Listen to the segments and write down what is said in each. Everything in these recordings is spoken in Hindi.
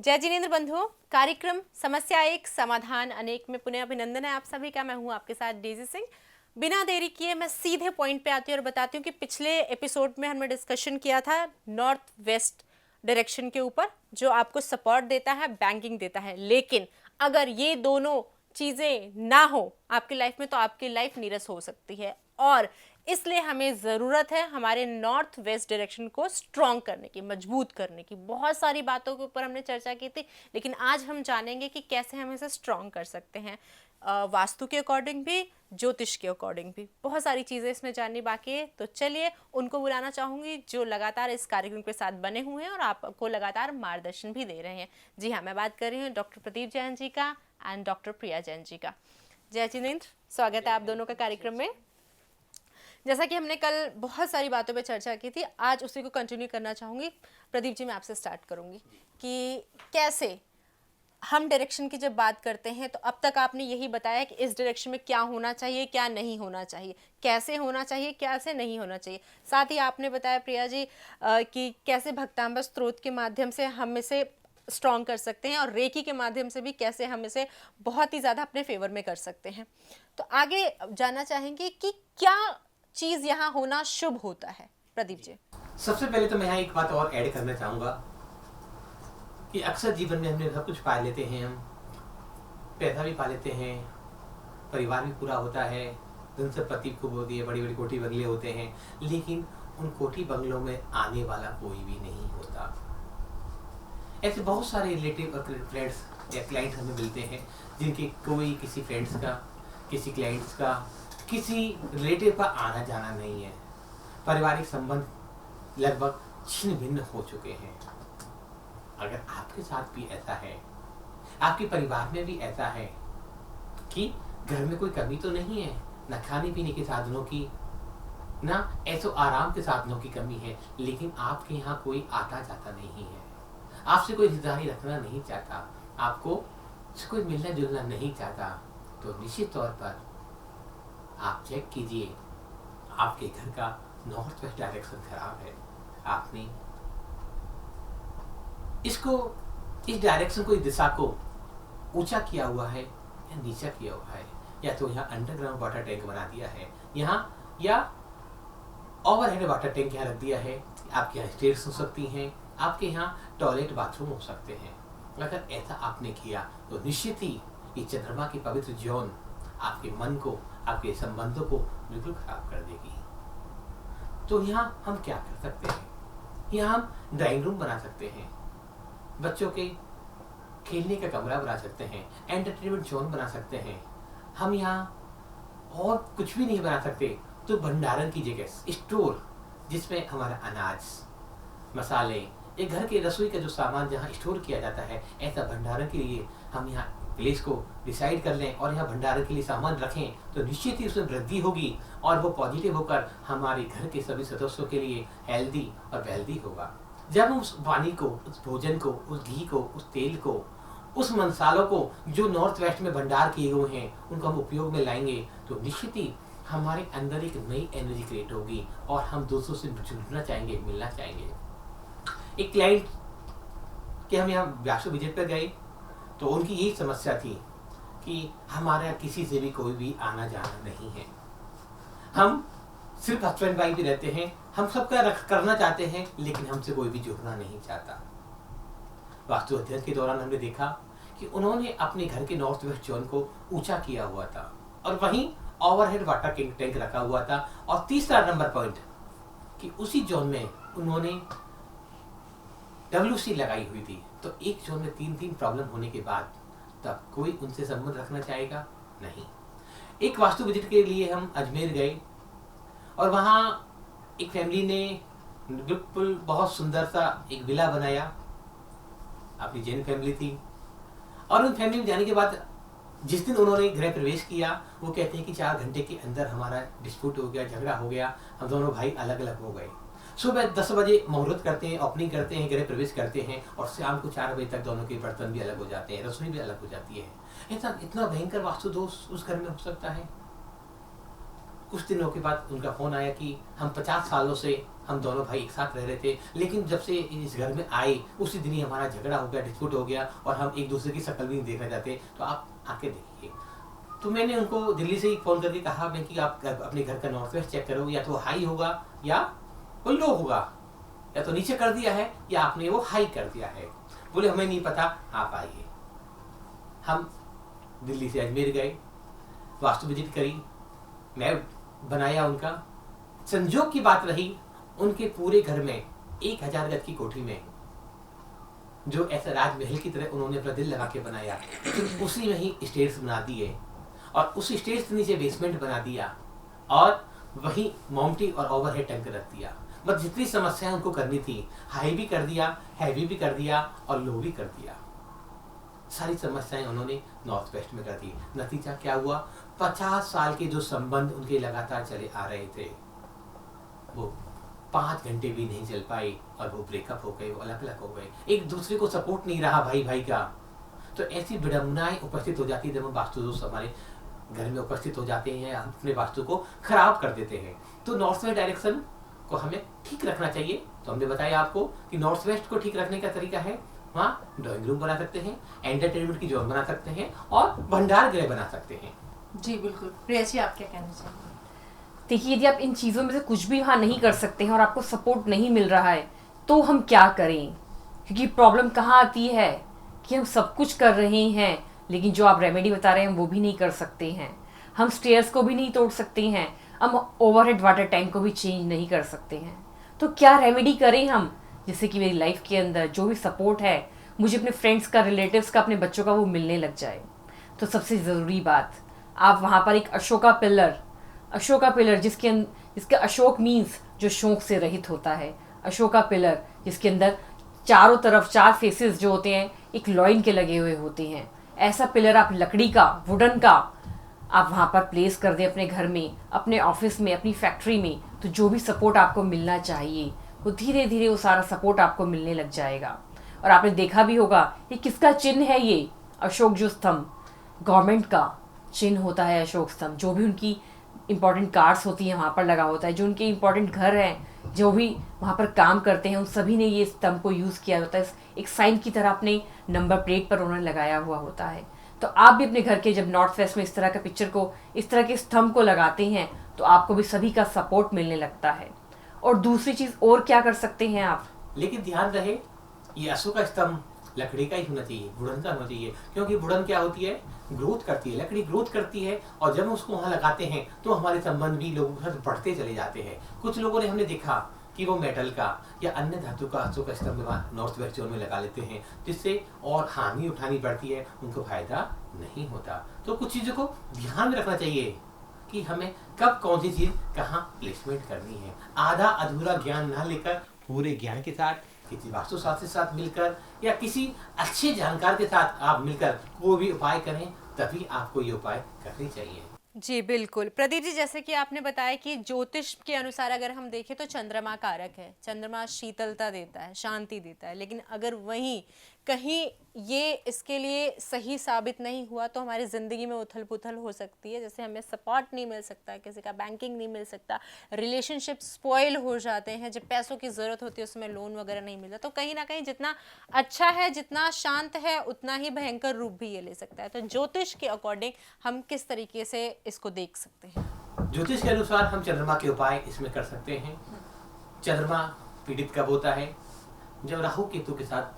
जय जिनेंद्र बंधुओं, कार्यक्रम समस्या एक समाधान अनेक में पुनः अभिनंदन है आप सभी का। मैं हूं आपके साथ डेजी सिंह। बिना देरी किए मैं सीधे पॉइंट पे आती हूँ और बताती हूँ कि पिछले एपिसोड में हमने डिस्कशन किया था नॉर्थ वेस्ट डायरेक्शन के ऊपर, जो आपको सपोर्ट देता है, बैंकिंग देता है। लेकिन अगर ये दोनों चीज़ें ना हो आपकी लाइफ में तो आपकी लाइफ नीरस हो सकती है, और इसलिए हमें ज़रूरत है हमारे नॉर्थ वेस्ट डायरेक्शन को स्ट्रॉन्ग करने की, मजबूत करने की। बहुत सारी बातों के ऊपर हमने चर्चा की थी, लेकिन आज हम जानेंगे कि कैसे हम इसे स्ट्रॉन्ग कर सकते हैं, वास्तु के अकॉर्डिंग भी, ज्योतिष के अकॉर्डिंग भी। बहुत सारी चीज़ें इसमें जाननी बाकी है, तो चलिए उनको बुलाना चाहूँगी जो लगातार इस कार्यक्रम के साथ बने हुए हैं और आपको लगातार मार्गदर्शन भी दे रहे हैं। जी हाँ, मैं बात कर रही हूँ डॉक्टर प्रदीप जैन जी का एंड डॉक्टर प्रिया जैन जी का। जय जिनेंद्र, स्वागत है आप दोनों का कार्यक्रम में। जैसा कि हमने कल बहुत सारी बातों पे चर्चा की थी, आज उसी को कंटिन्यू करना चाहूँगी। प्रदीप जी, मैं आपसे स्टार्ट करूँगी कि कैसे हम डायरेक्शन की जब बात करते हैं तो अब तक आपने यही बताया कि इस डायरेक्शन में क्या होना चाहिए, क्या नहीं होना चाहिए, कैसे होना चाहिए, कैसे नहीं होना चाहिए। साथ ही आपने बताया प्रिया जी कि कैसे भक्तांबर स्त्रोत के माध्यम से हम इसे स्ट्रॉन्ग कर सकते हैं, और रेकी के माध्यम से भी कैसे हम इसे बहुत ही ज़्यादा अपने फेवर में कर सकते हैं। तो आगे जानना चाहेंगे कि क्या चीज़ यहाँ होना शुभ होता है। प्रदीप जी, सबसे पहले तो मैं यहाँ एक बात और ऐड करना चाहूँगा कि अक्सर जीवन में हमने सब कुछ पा लेते हैं, हम पैसा भी पा लेते हैं, परिवार भी पूरा होता है, धन संपत्ति खूब होती है, बड़ी बड़ी कोठी बंगले होते हैं, लेकिन उन कोठी बंगलों में आने वाला कोई भी नहीं होता। ऐसे बहुत सारे रिलेटिव और फ्रेंड्स या क्लाइंट्स हमें मिलते हैं जिनके कोई किसी फ्रेंड्स का, किसी क्लाइंट्स का, किसी रिलेटिव का आना जाना नहीं है। पारिवारिक संबंध लगभग छिन्न भिन्न हो चुके हैं। अगर आपके साथ भी ऐसा है, आपके परिवार में भी ऐसा है कि घर में कोई कमी तो नहीं है, ना खाने पीने के साधनों की, ना ऐसो आराम के साधनों की कमी है, लेकिन आपके यहाँ कोई आता जाता नहीं है, आपसे कोई रिश्तेदारी रखना नहीं चाहता, आपको कोई मिलना जुलना नहीं चाहता, तो निश्चित तौर पर आप चेक कीजिए, आपके घर का नॉर्थ वेस्ट डायरेक्शन खराब है। आपने इस डायरेक्शन को, इस दिशा को ऊंचा किया हुआ है या नीचा किया हुआ है, या तो यहाँ अंडरग्राउंड वाटर टैंक बना दिया है यहाँ, या ओवरहेड वाटर टैंक यहाँ रख दिया है। आपके यहाँ स्टेयर्स हो सकती हैं, आपके यहाँ टॉयलेट बाथरूम हो सकते हैं। अगर ऐसा आपने किया तो निश्चित ही ये चंद्रमा की पवित्र जोन आपके मन को, आपके संबंधों को बिल्कुल खराब कर देगी। तो यहाँ हम क्या कर सकते हैं? यहाँ हम ड्राइंग रूम बना सकते हैं, बच्चों के खेलने का कमरा बना सकते हैं, एंटरटेनमेंट जोन बना सकते हैं। हम यहाँ और कुछ भी नहीं बना सकते तो भंडारण की जगह स्टोर, जिसमें हमारा अनाज, मसाले, एक घर के रसोई का जो सामान जहाँ स्टोर किया जाता है, ऐसा भंडारण के लिए हम यहाँ प्लेस को डिसाइड कर लें और यहाँ भंडारण के लिए सामान रखें, तो निश्चित ही उसमें वृद्धि होगी और वो पॉजिटिव होकर हमारे घर के सभी सदस्यों के लिए हेल्दी और वेल्दी होगा। जब हम उस पानी को, उस भोजन को, उस घी को, उस तेल को, उस मसालों को जो नॉर्थ वेस्ट में भंडार किए हुए हैं, उनको हम उपयोग में लाएंगे, तो निश्चित ही हमारे अंदर एक नई एनर्जी क्रिएट होगी और हम दूसरों से जुड़ना चाहेंगे, मिलना चाहेंगे। एक क्लाइंट के हम यहाँ व्यासो विजिट पर गए तो उनकी यही समस्या थी कि हमारा किसी से भी कोई भी आना जाना नहीं है, हम सिर्फ हस्बैंड वाइफ भी रहते हैं, हम सबका करना चाहते हैं, लेकिन हमसे कोई भी जुड़ना नहीं चाहता। वास्तु अध्ययन के दौरान हमने देखा कि उन्होंने अपने घर के नॉर्थ वेस्ट जोन को ऊंचा किया हुआ था और वहीं ओवरहेड वाटर टैंक रखा हुआ था, और तीसरा नंबर पॉइंट कि उसी जोन में उन्होंने WC लगाई हुई थी। तो एक जोन में तीन प्रॉब्लम होने के बाद तब कोई उनसे संबंध रखना चाहेगा नहीं। एक वास्तु विजिट के लिए हम अजमेर गए और वहाँ एक फैमिली ने बिल्कुल बहुत सुंदर सा एक विला बनाया, अपनी जैन फैमिली थी। और उन फैमिली में जाने के बाद जिस दिन उन्होंने गृह प्रवेश किया, वो कहते हैं कि 4 घंटे के अंदर हमारा डिस्प्यूट हो गया, झगड़ा हो गया, हम दोनों भाई अलग अलग हो गए। सुबह 10 बजे मुहूर्त करते हैं, ओपनिंग करते हैं, गृह प्रवेश करते हैं, और शाम को 4 बजे तक दोनों के बर्तन भी अलग हो जाते हैं, रसोई भी अलग हो जाती है। इतना भयंकर वास्तु दोष उस घर में हो सकता है। कुछ दिनों के बाद उनका फ़ोन आया कि हम 50 सालों से हम दोनों भाई एक साथ रह रहे थे, लेकिन जब से इस घर में आए उसी दिन ही हमारा झगड़ा हो गया, डिस्प्यूट हो गया और हम एक दूसरे की शक्ल भी नहीं देखना चाहते, तो आप आके देखिए। तो मैंने उनको दिल्ली से ही फ़ोन करके कहा मैं कि आप अपने घर का नॉर्थ वेस्ट चेक करो, या तो हाई होगा या वो लो होगा, या तो नीचे कर दिया है या आपने वो हाई कर दिया है। बोले हमें नहीं पता, आप आइए। हम दिल्ली से अजमेर गए, वास्तु विजिट करी, मैप बनाया उनका। संजोग की बात रही, उनके पूरे घर में 1000 गज की कोठी में जो ऐसा राजमहल की तरह उन्होंने अपना दिल लगा के बनाया, तो उसी में ही स्टेयर्स बना दिए और उस स्टेयर्स के नीचे बेसमेंट बना दिया और वही मोमटी और ओवरहेड टैंक रख दिया। मतलब जितनी समस्याएं उनको करनी थी, हाई भी कर दिया, हैवी भी कर दिया और लो भी कर दिया। सारी समस्याएं उन्होंने नॉर्थ वेस्ट में कर दी। नतीजा क्या हुआ? 50 साल के जो संबंध उनके लगातार चले आ रहे थे, वो 5 घंटे भी नहीं चल पाए और वो ब्रेकअप हो गए, वो अलग अलग हो गए। एक दूसरे को सपोर्ट नहीं रहा भाई भाई का। तो ऐसी विडंबनाएं उपस्थित हो जाती है जब हम वास्तु दोष हमारे घर में उपस्थित हो जाते हैं, हम अपने वास्तु को खराब कर देते हैं। तो नॉर्थ वेस्ट डायरेक्शन को हमें ठीक रखना चाहिए। तो हमने बताया आपको कि नॉर्थ वेस्ट को ठीक रखने का तरीका है, वहाँ ड्राइंग रूम बना सकते हैं, एंटरटेनमेंट की जोन बना सकते हैं और भंडार गृह बना सकते हैं। जी बिल्कुल। प्रिया जी, आप क्या कहना चाहिए? देखिए, यदि आप इन चीज़ों में से कुछ भी वहाँ नहीं कर सकते हैं और आपको सपोर्ट नहीं मिल रहा है, तो हम क्या करें? क्योंकि प्रॉब्लम कहाँ आती है कि हम सब कुछ कर रहे हैं, लेकिन जो आप रेमेडी बता रहे हैं वो भी नहीं कर सकते हैं। हम स्टेयर्स को भी नहीं तोड़ सकते हैं, हम ओवरहेड वाटर टैंक को भी चेंज नहीं कर सकते हैं। तो क्या रेमेडी करें हम, जिससे कि मेरी लाइफ के अंदर जो भी सपोर्ट है, मुझे अपने फ्रेंड्स का, रिलेटिव्स का, अपने बच्चों का, वो मिलने लग जाए। तो सबसे ज़रूरी बात, आप वहाँ पर एक अशोका पिलर जिसके अशोक मीन्स जो शोक से रहित होता है, अशोका पिलर जिसके अंदर चारों तरफ 4 फेसेस जो होते हैं एक लॉइन के लगे हुए होते हैं, ऐसा पिलर आप लकड़ी का, वुडन का आप वहाँ पर प्लेस कर दें अपने घर में, अपने ऑफिस में, अपनी फैक्ट्री में। तो जो भी सपोर्ट आपको मिलना चाहिए वो धीरे धीरे वो सारा सपोर्ट आपको मिलने लग जाएगा। और आपने देखा भी होगा ये किसका चिन्ह है, ये अशोक जो स्तंभ, गवर्नमेंट का चिन्ह होता है अशोक स्तंभ। जो भी उनकी इंपॉर्टेंट कार्ड्स होती हैं वहाँ पर लगा होता है, जो उनके इंपॉर्टेंट घर हैं, जो भी वहाँ पर काम करते हैं, उन सभी ने ये स्तंभ को यूज़ किया होता है। एक साइन की तरह अपने नंबर प्लेट पर उन्होंने लगाया हुआ होता है। तो आप भी अपने घर के जब नॉर्थ वेस्ट में इस तरह का पिक्चर को, इस तरह के स्तंभ को लगाते हैं, तो आपको भी सभी का सपोर्ट मिलने लगता है। और दूसरी चीज़ और क्या कर सकते हैं आप, लेकिन ध्यान रहे ये अशोक का स्तंभ लकड़ी का ही होना चाहिए, वुडन का होना चाहिए। क्योंकि वुडन क्या होती है, ग्रोथ करती है, लकड़ी ग्रोथ करती है, और जब हम उसको वहाँ लगाते हैं तो हमारे संबंध भी लोगों के साथ बढ़ते चले जाते हैं। कुछ लोगों ने हमने देखा कि वो मेटल का या अन्य धातु का अशोक का स्तंभ नॉर्थ वेस्ट जोन में लगा लेते हैं, जिससे और हानि उठानी पड़ती है, उनको फायदा नहीं होता। तो कुछ चीज़ों को ध्यान में रखना चाहिए कि हमें कब कौन सी चीज़ कहाँ प्लेसमेंट करनी है। आधा अधूरा ज्ञान ना लेकर पूरे ज्ञान के साथ किसी वास्तुशास्त्र के साथ मिलकर या किसी अच्छे जानकार के साथ आप मिलकर कोई भी उपाय करें, तभी आपको ये उपाय करने चाहिए। जी बिल्कुल। प्रदीप जी, जैसे कि आपने बताया कि ज्योतिष के अनुसार अगर हम देखें तो चंद्रमा कारक है, चंद्रमा शीतलता देता है, शांति देता है। लेकिन अगर वहीं कहीं ये इसके लिए सही साबित नहीं हुआ तो हमारी ज़िंदगी में उथल पुथल हो सकती है। जैसे हमें सपोर्ट नहीं मिल सकता, किसी का बैंकिंग नहीं मिल सकता, रिलेशनशिप स्पॉइल हो जाते हैं, जब पैसों की ज़रूरत होती है उसमें लोन वगैरह नहीं मिलता। तो कहीं ना कहीं जितना अच्छा है, जितना शांत है, उतना ही भयंकर रूप भी ये ले सकता है। तो ज्योतिष के अकॉर्डिंग हम किस तरीके से इसको देख सकते हैं? ज्योतिष के अनुसार हम चंद्रमा के उपाय इसमें कर सकते हैं। चंद्रमा पीड़ित कब होता है? जब राहु केतु के साथ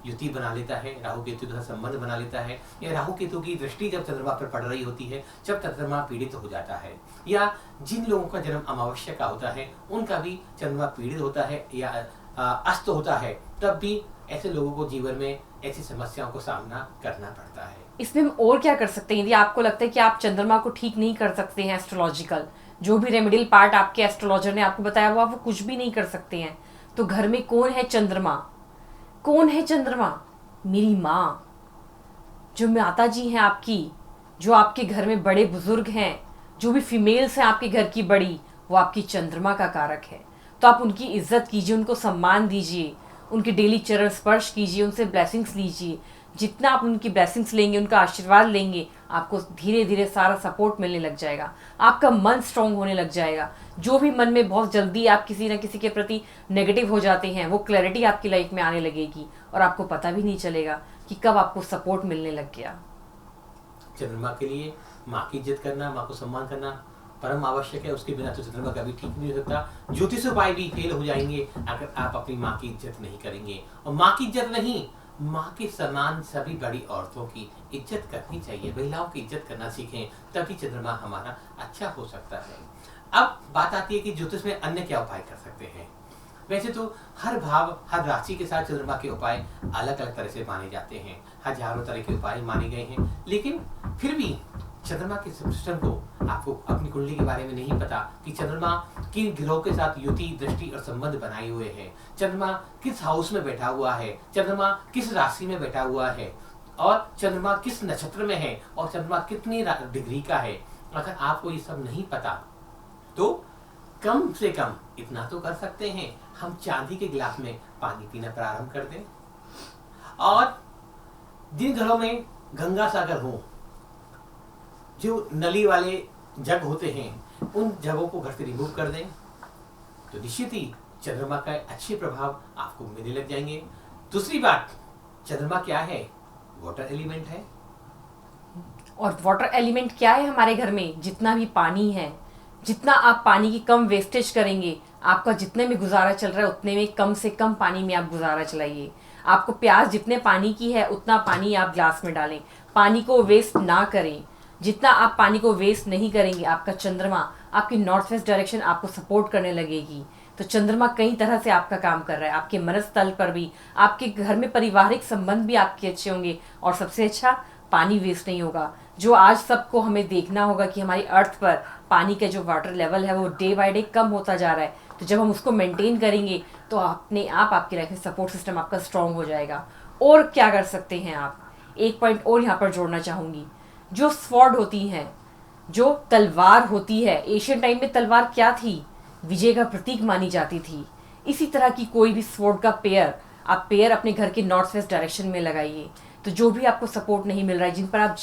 युति बना लेता है, राहु केतु के साथ संबंध बना लेता है, या राहु केतु की दृष्टि जब चंद्रमा पर पड़ रही होती है, जब चंद्रमा पीड़ित हो जाता है, या जिन लोगों का जन्म अमावस्या का होता है उनका भी चंद्रमा पीड़ित होता है या अस्त होता है, तब भी ऐसे लोगों को जीवन में ऐसी समस्याओं को सामना करना पड़ता है। इसमें हम और क्या कर सकते हैं? यदि आपको लगता है कि आप चंद्रमा को ठीक नहीं कर सकते हैं, एस्ट्रोलॉजिकल जो भी रेमेडियल पार्ट आपके एस्ट्रोलॉजर ने आपको बताया हुआ, वो कुछ भी नहीं कर सकते हैं, तो घर में कौन है चंद्रमा? कौन है चंद्रमा? मेरी माँ, जो माता जी हैं आपकी, जो आपके घर में बड़े बुजुर्ग हैं, जो भी फीमेल्स हैं आपके घर की बड़ी, वो आपकी चंद्रमा का कारक है। तो आप उनकी इज्जत कीजिए, उनको सम्मान दीजिए, उनके डेली चरण स्पर्श कीजिए, उनसे ब्लेसिंग्स लीजिए। जितना आप उनकी ब्लेसिंग्स लेंगे, उनका आशीर्वाद लेंगे, आपको धीरे धीरे सारा सपोर्ट मिलने लग जाएगा, आपका मन स्ट्रांग होने लग जाएगा। जो भी मन में बहुत जल्दी आप किसी न किसी के प्रति नेगेटिव हो जाते हैं, वो क्लैरिटी आपकी लाइफ में आने लगेगी और आपको पता भी नहीं चलेगा कि कब आपको सपोर्ट मिलने लग गया। चंद्रमा के लिए माँ की इज्जत करना, माँ को सम्मान करना परम आवश्यक है। उसके बिना तो चंद्रमा कभी ठीक नहीं हो सकता। ज्योतिष उपाय भी फेल हो जाएंगे अगर आप अपनी माँ की इज्जत नहीं करेंगे। और माँ की इज्जत नहीं, माँ के समान सभी बड़ी औरतों की इज्जत करनी चाहिए। महिलाओं की इज्जत करना सीखें, तभी चंद्रमा हमारा अच्छा हो सकता है। अब बात आती है कि ज्योतिष में अन्य क्या उपाय कर सकते हैं। वैसे तो हर भाव, हर राशि के साथ चंद्रमा के उपाय अलग अलग तरह से माने जाते हैं। हजारों तरह के उपाय माने गए हैं, लेकिन फिर भी चंद्रमा के सिस्टम को आपको अपनी कुंडली के बारे में नहीं पता कि चंद्रमा किन ग्रहों के साथ युति, दृष्टि और संबंध बनाए हुए हैं, चंद्रमा किस हाउस में बैठा हुआ है, चंद्रमा किस राशि में बैठा हुआ है, और चंद्रमा किस नक्षत्र में है, और चंद्रमा कितनी डिग्री का है। अगर आपको ये सब नहीं पता तो कम से कम इतना तो कर सकते हैं, हम चांदी के गिलास में पानी पीना प्रारंभ कर दें। और जिन घरों में गंगा सागर हो, जो नली वाले जग होते हैं, उन जगों को घर से रिमूव कर दें, तो निश्चित ही चंद्रमा का अच्छे प्रभाव आपको मिलने लग जाएंगे। दूसरी बात, चंद्रमा क्या है? वाटर एलिमेंट है। और वाटर एलिमेंट क्या है हमारे घर में? जितना भी पानी है, जितना आप पानी की कम वेस्टेज करेंगे, आपका जितने में गुजारा चल रहा है उतने में कम से कम पानी में आप गुजारा चलाइए। आपको प्यास जितने पानी की है उतना पानी आप ग्लास में डालें, पानी को वेस्ट ना करें। जितना आप पानी को वेस्ट नहीं करेंगे, आपका चंद्रमा आपकी नॉर्थ वेस्ट डायरेक्शन आपको सपोर्ट करने लगेगी। तो चंद्रमा कई तरह से आपका काम कर रहा है, आपके मनस्तल पर भी, आपके घर में पारिवारिक संबंध भी आपके अच्छे होंगे, और सबसे अच्छा पानी वेस्ट नहीं होगा। जो आज सबको हमें देखना होगा कि हमारी अर्थ पर पानी का जो वाटर लेवल है वो डे बाय डे कम होता जा रहा है। तो जब हम उसको मेंटेन करेंगे तो अपने आप आपकी लाइफ में सपोर्ट सिस्टम आपका स्ट्रांग हो जाएगा। और क्या कर सकते हैं आप, एक पॉइंट और यहाँ पर जोड़ना चाहूँगी। जो स्वॉर्ड होती हैं, जो तलवार होती है, एशियन टाइम में तलवार क्या थी? विजय का प्रतीक मानी जाती थी। इसी तरह की कोई भी स्वॉर्ड का पेयर, आप पेयर अपने घर के नॉर्थ वेस्ट डायरेक्शन में लगाइए। तो जो भी आपको सपोर्ट नहीं मिल रहा है, जिन पर आप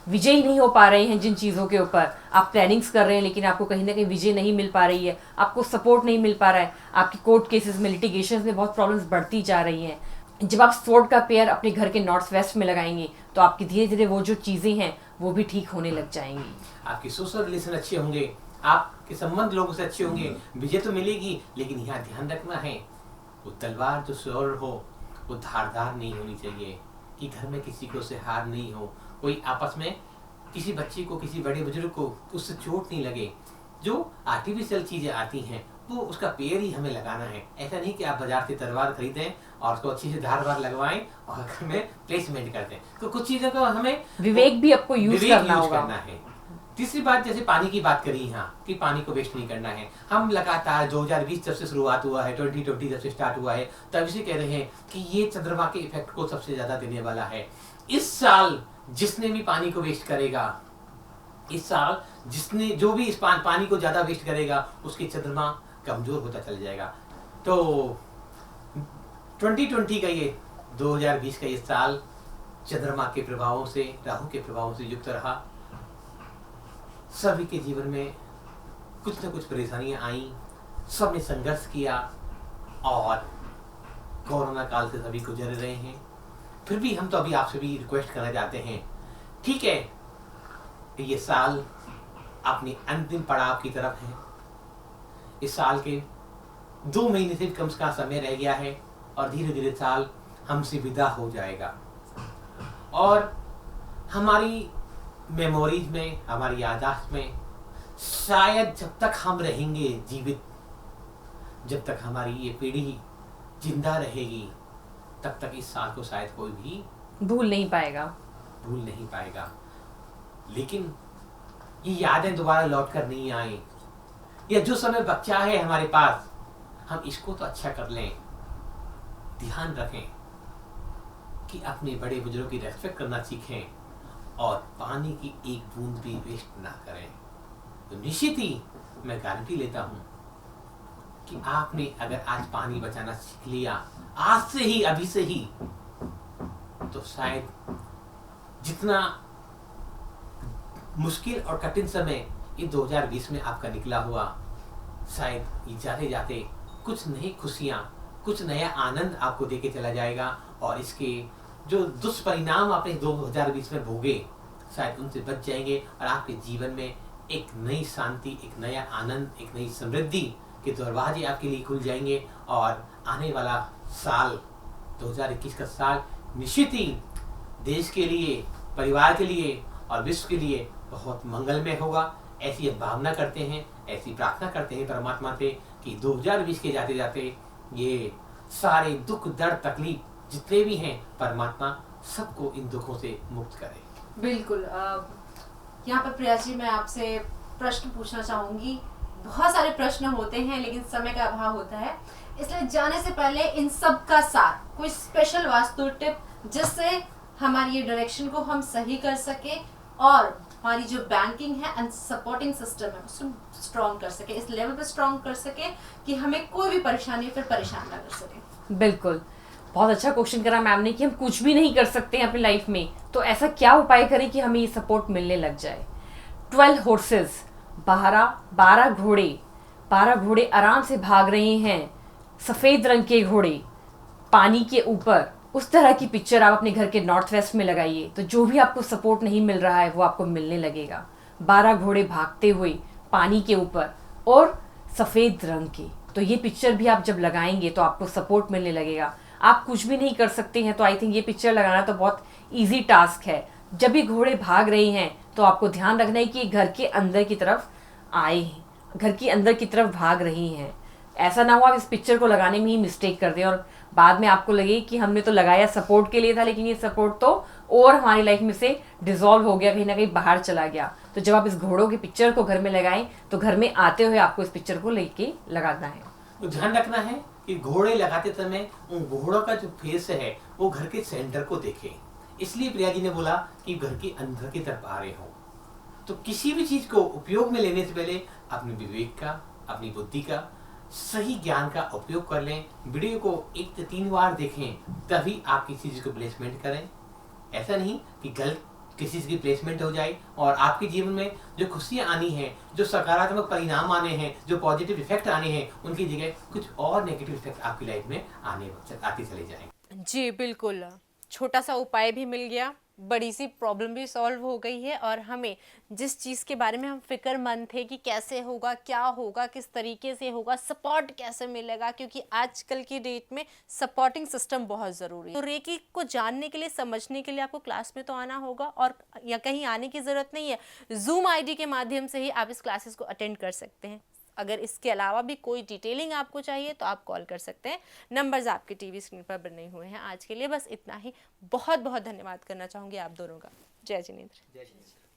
विजयी नहीं हो पा रहे हैं, जिन चीज़ों के ऊपर आप प्लानिंग्स कर रहे हैं लेकिन आपको कहीं ना कहीं विजय नहीं मिल पा रही है, आपको सपोर्ट नहीं मिल पा रहा है, आपकी कोर्ट केसेस में, लिटिगेशन में बहुत प्रॉब्लम्स बढ़ती जा रही हैं, जब आप स्वॉर्ड का पेयर अपने घर के नॉर्थ वेस्ट में लगाएंगे तो आपकी धीरे धीरे वो जो चीज़ें हैं वो भी ठीक होने लग जाएंगी। आपकी सोशल रिलेशन अच्छे होंगे, आपके संबंध लोगों से अच्छे होंगे, विजय तो मिलेगी। लेकिन यहाँ ध्यान रखना है, वो तलवार जो स्वॉर्ड हो वो धारदार नहीं होनी चाहिए, कि घर में किसी को से हार नहीं हो, कोई आपस में किसी बच्चे को, किसी बड़े बुजुर्ग को उससे चोट नहीं लगे। जो आर्टिफिशियल चीज़ें आती हैं वो उसका पेड़ ही हमें लगाना है। ऐसा नहीं कि आप बाजार से तलवार खरीदें और उसको अच्छी से धारदार लगवाएं और घर में प्लेसमेंट कर दें। तो कुछ चीज़ों को हमें विवेक भी आपको यूज करना है। तीसरी बात, जैसे पानी की बात करी यहाँ कि पानी को वेस्ट नहीं करना है। हम लगातार 2020 जब से शुरुआत हुआ है, 2020 जब से स्टार्ट हुआ है, तब से कह रहे हैं कि ये चंद्रमा के इफेक्ट को सबसे ज्यादा देने वाला है। इस साल जिसने भी पानी को वेस्ट करेगा, इस साल जिसने जो भी इस पानी को ज्यादा वेस्ट करेगा, उसकी चंद्रमा कमजोर होता चला जाएगा। तो 2020 का ये 2020 का ये साल चंद्रमा के प्रभावों से, राहु के प्रभावों से युक्त रहा। सभी के जीवन में कुछ न कुछ परेशानियां आई, सबने संघर्ष किया और कोरोना काल से सभी गुजर रहे हैं। फिर भी हम तो अभी आपसे भी रिक्वेस्ट करना चाहते हैं, ठीक है, ये साल अपने अंतिम पड़ाव की तरफ है। इस साल के 2 महीने से कम का समय रह गया है और धीरे धीरे साल हमसे विदा हो जाएगा। और हमारी मेमोरीज में, हमारी याददाश्त में शायद जब तक हम रहेंगे जीवित, जब तक हमारी ये पीढ़ी जिंदा रहेगी, तब तक इस साल को शायद कोई भी भूल नहीं पाएगा। लेकिन ये यादें दोबारा लौट कर नहीं आए, या जो समय बचा है हमारे पास, हम इसको तो अच्छा कर लें। ध्यान रखें कि अपने बड़े बुजुर्गों की रेस्पेक्ट करना सीखें और पानी की एक बूंद भी वेस्ट ना करें। तो निश्चित ही मैं गारंटी लेता हूं कि आपने अगर आज पानी बचाना सीख लिया, आज से ही, अभी से ही, तो शायद जितना मुश्किल और कठिन समय ये 2020 में आपका निकला हुआ, शायद ये जाते जाते कुछ नई खुशियाँ, कुछ नया आनंद आपको देके चला जाएगा, और इसके जो दुष्परिणाम आपने 2020 में भोगे शायद उनसे बच जाएंगे, और आपके जीवन में एक नई शांति, एक नया आनंद, एक नई समृद्धि के दरवाजे आपके लिए खुल जाएंगे। और आने वाला साल 2021 का साल निश्चित ही देश के लिए, परिवार के लिए और विश्व के लिए बहुत मंगलमय होगा। ऐसी भावना करते हैं, ऐसी प्रार्थना करते हैं परमात्मा से कि 2020 के जाते जाते ये सारे दुख, दर्द, तकलीफ जितने भी हैं, परमात्मा सबको इन दुखों से मुक्त करे। बिल्कुल। यहाँ पर प्रिया जी, मैं आपसे प्रश्न पूछना चाहूंगी। बहुत सारे प्रश्न होते हैं लेकिन समय का अभाव होता है, इसलिए जाने से पहले इन सब का सार, कोई स्पेशल वास्तु टिप जिससे हमारी ये डायरेक्शन को हम सही कर सके और हमारी जो बैंकिंग है एंड सपोर्टिंग सिस्टम है उसको स्ट्रॉन्ग कर सके, इस लेवल पे स्ट्रॉन्ग कर सके कि हमें कोई भी परेशानी फिर परेशान ना कर सके। बिल्कुल, बहुत अच्छा क्वेश्चन करा मैम ने कि हम कुछ भी नहीं कर सकते हैं अपनी लाइफ में, तो ऐसा क्या उपाय करें कि हमें ये सपोर्ट मिलने लग जाए। 12 हॉर्सेस, 12 घोड़े, 12 घोड़े आराम से भाग रहे हैं, सफ़ेद रंग के घोड़े पानी के ऊपर, उस तरह की पिक्चर आप अपने घर के नॉर्थ वेस्ट में लगाइए, तो जो भी आपको सपोर्ट नहीं मिल रहा है वो आपको मिलने लगेगा। 12 घोड़े भागते हुए पानी के ऊपर और सफ़ेद रंग के, तो ये पिक्चर भी आप जब लगाएंगे तो आपको सपोर्ट मिलने लगेगा। आप कुछ भी नहीं कर सकते हैं तो आई थिंक ये पिक्चर लगाना तो बहुत ईजी टास्क है। जब भी घोड़े भाग रहे हैं तो आपको ध्यान रखना है कि घर के अंदर की तरफ आए हैं, घर के अंदर की तरफ भाग रही हैं। ऐसा ना हो आप इस पिक्चर को लगाने में ही मिस्टेक कर दें और बाद में आपको लगे कि हमने तो लगाया सपोर्ट के लिए था, लेकिन ये सपोर्ट तो और हमारी लाइफ में से डिसॉल्व हो गया, कहीं ना कहीं बाहर चला गया। तो जब आप इस घोड़ों की पिक्चर को घर में लगाएं तो घर में आते हुए आपको इस पिक्चर को लेके लगाना है। तो ध्यान रखना है कि घोड़े लगाते समय उन घोड़ों का जो फेस है वो घर के सेंटर को देखे। इसलिए प्रिया जी ने बोला कि घर के अंदर की तरफ आ रहे हो। तो किसी भी चीज को उपयोग में लेने से पहले अपने विवेक का, अपनी बुद्धि का, सही ज्ञान का उपयोग कर लें। वीडियो को 1 से 3 बार देखें, तभी आप किसी चीज को प्लेसमेंट करें। ऐसा नहीं कि गलत किसी चीज की प्लेसमेंट हो जाए और आपके जीवन में जो खुशियां आनी है, जो सकारात्मक परिणाम आने हैं, जो पॉजिटिव इफेक्ट आने हैं, उनकी जगह कुछ और नेगेटिव इफेक्ट आपकी लाइफ में आते चले जाएं। जी बिल्कुल, छोटा सा उपाय भी मिल गया, बड़ी सी प्रॉब्लम भी सॉल्व हो गई है, और हमें जिस चीज़ के बारे में हम फिक्रमंद थे कि कैसे होगा, क्या होगा, किस तरीके से होगा, सपोर्ट कैसे मिलेगा, क्योंकि आजकल की डेट में सपोर्टिंग सिस्टम बहुत ज़रूरी है। तो रेकी को जानने के लिए, समझने के लिए आपको क्लास में तो आना होगा, और या कहीं आने की ज़रूरत नहीं है, जूम आईडी के माध्यम से ही आप इस क्लासेस को अटेंड कर सकते हैं। अगर इसके अलावा भी कोई डिटेलिंग आपको चाहिए तो आप कॉल कर सकते हैं, नंबर्स आपके टीवी स्क्रीन पर बने हुए हैं। आज के लिए बस इतना ही, बहुत बहुत धन्यवाद करना चाहूँगी आप दोनों का। जय जिनेंद्र। जय श्री कृष्ण।